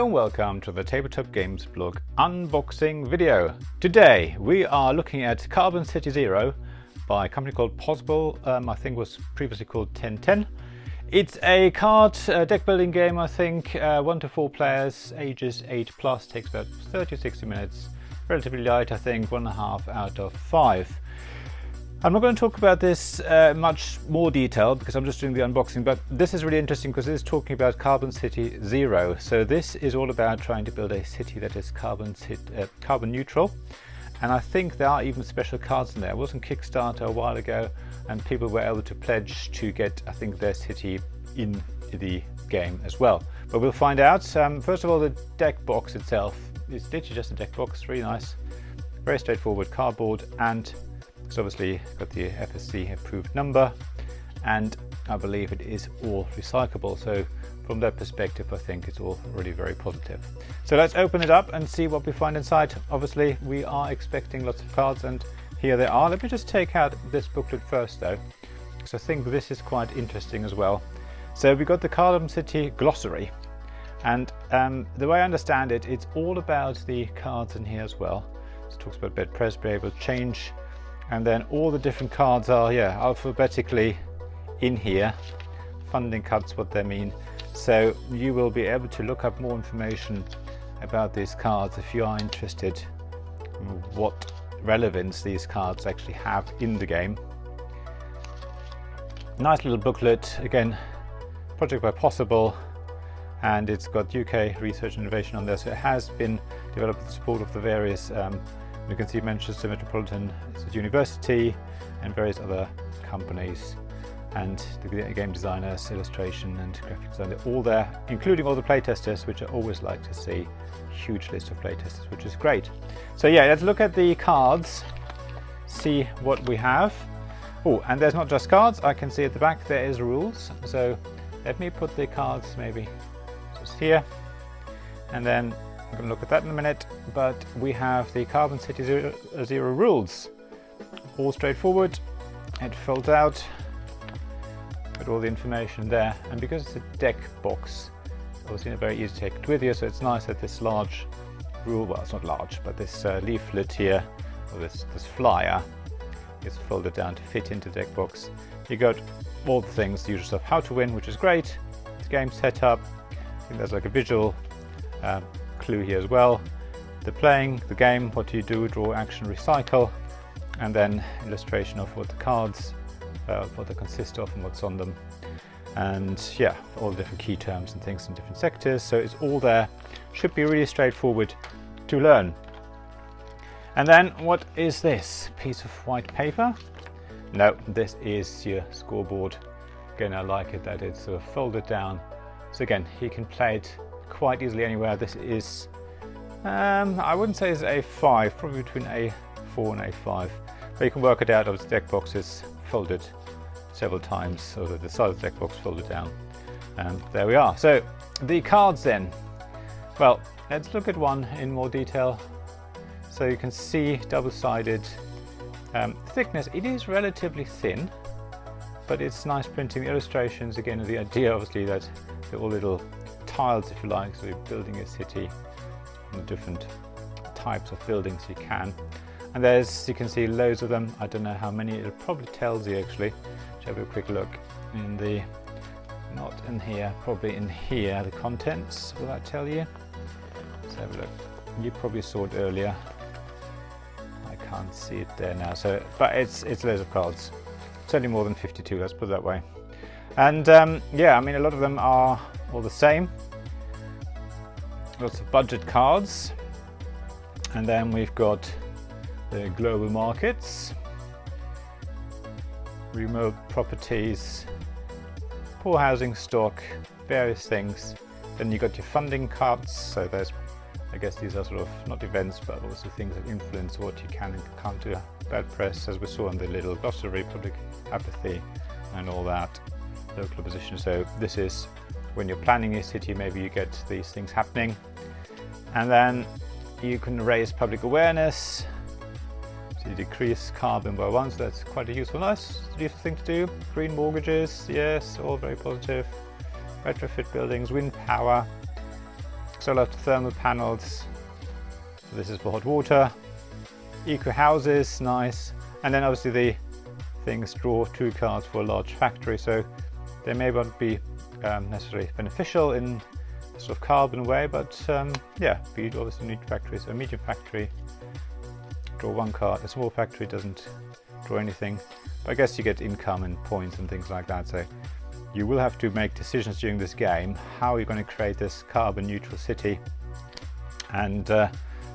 and welcome to the Tabletop Games blog unboxing video. Today we are looking at Carbon City Zero by a company called Possible. I think was previously called 1010. It's a card deck building game, I think, 1 to 4 players, ages 8+, takes about 30 to 60 minutes, relatively light, I think 1.5 out of 5. I'm not going to talk about this much more detail because I'm just doing the unboxing, but this is really interesting because it is talking about Carbon City Zero. So this is all about trying to build a city that is carbon neutral. And I think there are even special cards in there. It was on Kickstarter a while ago and people were able to pledge to get, I think, their city in the game as well. But we'll find out. First of all, the deck box itself is literally just a deck box, really nice. Very straightforward cardboard, and it's obviously got the FSC approved number, and I believe it is all recyclable. So from that perspective, I think it's all really very positive. So let's open it up and see what we find inside. Obviously, we are expecting lots of cards, and here they are. Let me just take out this booklet first, though, because I think this is quite interesting as well. So we got the Carbon City glossary, and the way I understand it, it's all about the cards in here as well. So it talks about bed press, be able to change. And then all the different cards are, alphabetically in here. Funding cuts, what they mean. So you will be able to look up more information about these cards if you are interested in what relevance these cards actually have in the game. Nice little booklet, again, project by Possible, and it's got UK research and innovation on there. So it has been developed with the support of the various you can see Manchester Metropolitan University and various other companies, and the game designers, illustration and graphic design, they're all there, including all the playtesters, which I always like to see. Huge list of playtesters, which is great. So yeah, let's look at the cards, see what we have. Oh, and there's not just cards, I can see at the back there is rules. So let me put the cards maybe just here, and then I'm going to look at that in a minute, but we have the Carbon City Zero rules. All straightforward. It folds out, got all the information there, and because it's a deck box, it's obviously very easy to take it with you, so it's nice that this large rule, well, it's not large, but this leaflet here, or this flyer, is folded down to fit into the deck box. You got all the things, the usual stuff, how to win, which is great, the game setup, I think there's like a visual clue here as well. The playing, the game, what do you do, draw, action, recycle, and then illustration of what the cards, what they consist of and what's on them. And yeah, all the different key terms and things in different sectors. So it's all there. Should be really straightforward to learn. And then what is this? Piece of white paper? No, this is your scoreboard. Again, I like it that it's sort of folded down. So again, you can play it quite easily anywhere. This is, I wouldn't say it's A5, probably between A4 and A5. But you can work it out. Of the deck box is folded several times, so that the side of the deck box folded down. And there we are. So the cards then. Well, let's look at one in more detail. So you can see double-sided thickness. It is relatively thin, but it's nice printing. The illustrations, again, the idea obviously that they're all little tiles, if you like, so you're building a city and different types of buildings you can. And there's, you can see loads of them. I don't know how many, it probably tells you actually. Let's have a quick look in the, not in here, probably in here, the contents, will that tell you? Let's have a look. You probably saw it earlier. I can't see it there now, so, but it's loads of cards. Certainly more than 52, let's put it that way. And yeah, I mean, a lot of them are all the same. Lots of budget cards, and then we've got the global markets, remote properties, poor housing stock, various things. Then you got your funding cards, so there's, I guess these are sort of not events, but also things that influence what you can and can't do. Bad press, as we saw in the little glossary, public apathy and all that, local opposition. So this is when you're planning your city, maybe you get these things happening. And then you can raise public awareness, so you decrease carbon by 1, so that's quite a useful thing to do. Green mortgages, yes, all very positive. Retrofit buildings, wind power, solar thermal panels. So this is for hot water. Eco houses, nice. And then obviously the things draw 2 cards for a large factory, so they may not be necessarily beneficial in a sort of carbon way, but yeah, you'd obviously need factories. A medium factory, draw 1 card. A small factory doesn't draw anything, but I guess you get income and points and things like that. So you will have to make decisions during this game how you're going to create this carbon neutral city and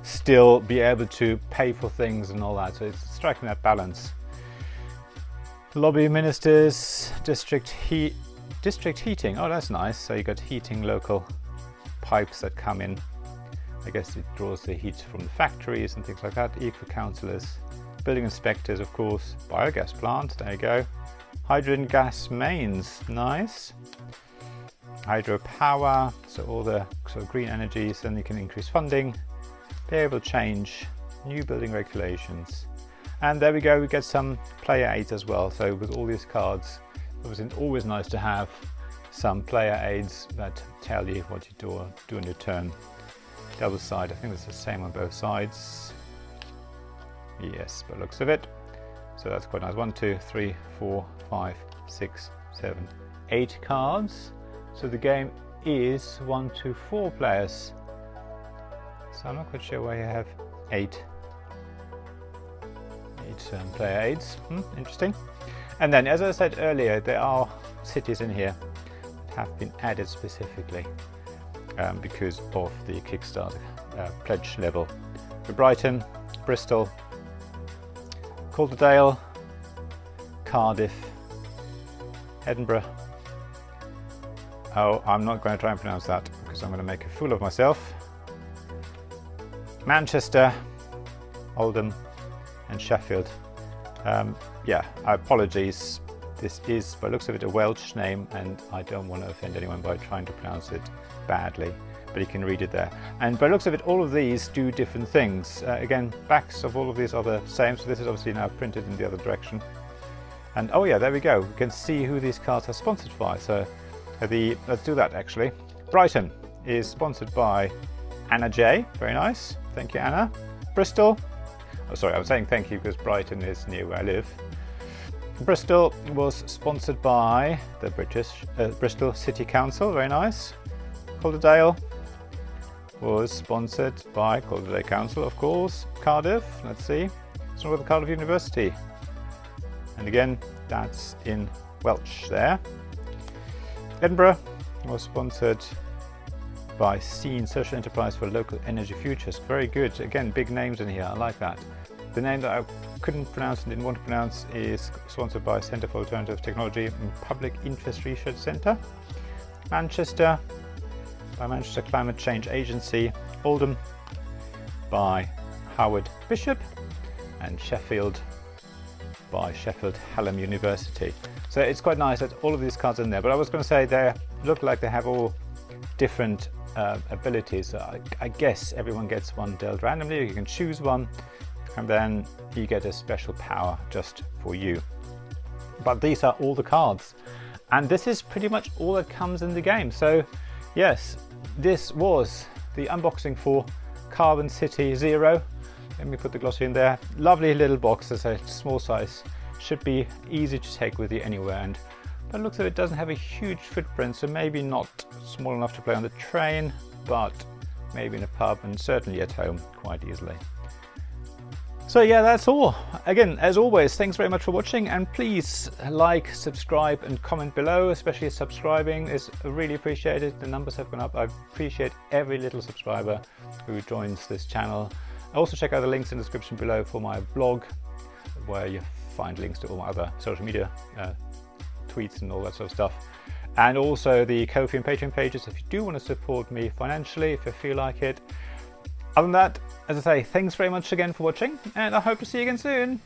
still be able to pay for things and all that. So it's striking that balance. Lobby ministers, district heating. Oh, that's nice. So you got heating, local pipes that come in. I guess it draws the heat from the factories and things like that. Eco councillors, building inspectors, of course, biogas plant. There you go. Hydrogen gas mains, nice. Hydropower, so all the sort of green energies. Then you can increase funding, be able to change new building regulations. And there we go, we get some player aids as well. So with all these cards, it was always nice to have some player aids that tell you what you do on your turn. Double side, I think it's the same on both sides. Yes, by the looks of it. So that's quite nice. 1, 2, 3, 4, 5, 6, 7, 8 cards. So the game is 1 to 4 players. So I'm not quite sure why you have 8 player aids. Interesting. And then, as I said earlier, there are cities in here that have been added specifically because of the Kickstarter pledge level. For Brighton, Bristol, Calderdale, Cardiff, Edinburgh. Oh, I'm not going to try and pronounce that because I'm going to make a fool of myself. Manchester, Oldham, and Sheffield. Yeah, apologies. This is, by the looks of it, a Welsh name, and I don't want to offend anyone by trying to pronounce it badly, but you can read it there. And by the looks of it, all of these do different things. Again, backs of all of these are the same, so this is obviously now printed in the other direction. And oh yeah, there we go. We can see who these cards are sponsored by. So let's do that actually. Brighton is sponsored by Anna J. Very nice. Thank you, Anna. Bristol. Oh, sorry, I was saying thank you because Brighton is near where I live. Bristol was sponsored by the Bristol City Council. Very nice. Calderdale was sponsored by Calderdale Council, of course. Cardiff, let's see. It's with the Cardiff University. And again, that's in Welsh there. Edinburgh was sponsored by Scene Social Enterprise for Local Energy Futures. Very good. Again, big names in here. I like that. The name that I couldn't pronounce and didn't want to pronounce is sponsored by Centre for Alternative Technology and Public Interest Research Centre. Manchester by Manchester Climate Change Agency. Oldham by Howard Bishop. And Sheffield by Sheffield Hallam University. So it's quite nice that all of these cards are in there, but I was going to say they look like they have all different abilities. So I guess everyone gets one dealt randomly. You can choose one and then you get a special power just for you. But these are all the cards, and this is pretty much all that comes in the game. So yes, this was the unboxing for Carbon City Zero. Let me put the glossy in there. Lovely little box, as a small size. Should be easy to take with you anywhere, and by the looks of it, doesn't have a huge footprint, so maybe not small enough to play on the train, but maybe in a pub and certainly at home quite easily. So yeah, that's all. Again, as always, thanks very much for watching, and please like, subscribe and comment below. Especially subscribing is really appreciated. The numbers have gone up. I appreciate every little subscriber who joins this channel. Also check out the links in the description below for my blog, where you find links to all my other social media tweets and all that sort of stuff. And also the Ko-fi and Patreon pages if you do want to support me financially, if you feel like it. Other than that, as I say, thanks very much again for watching, and I hope to see you again soon.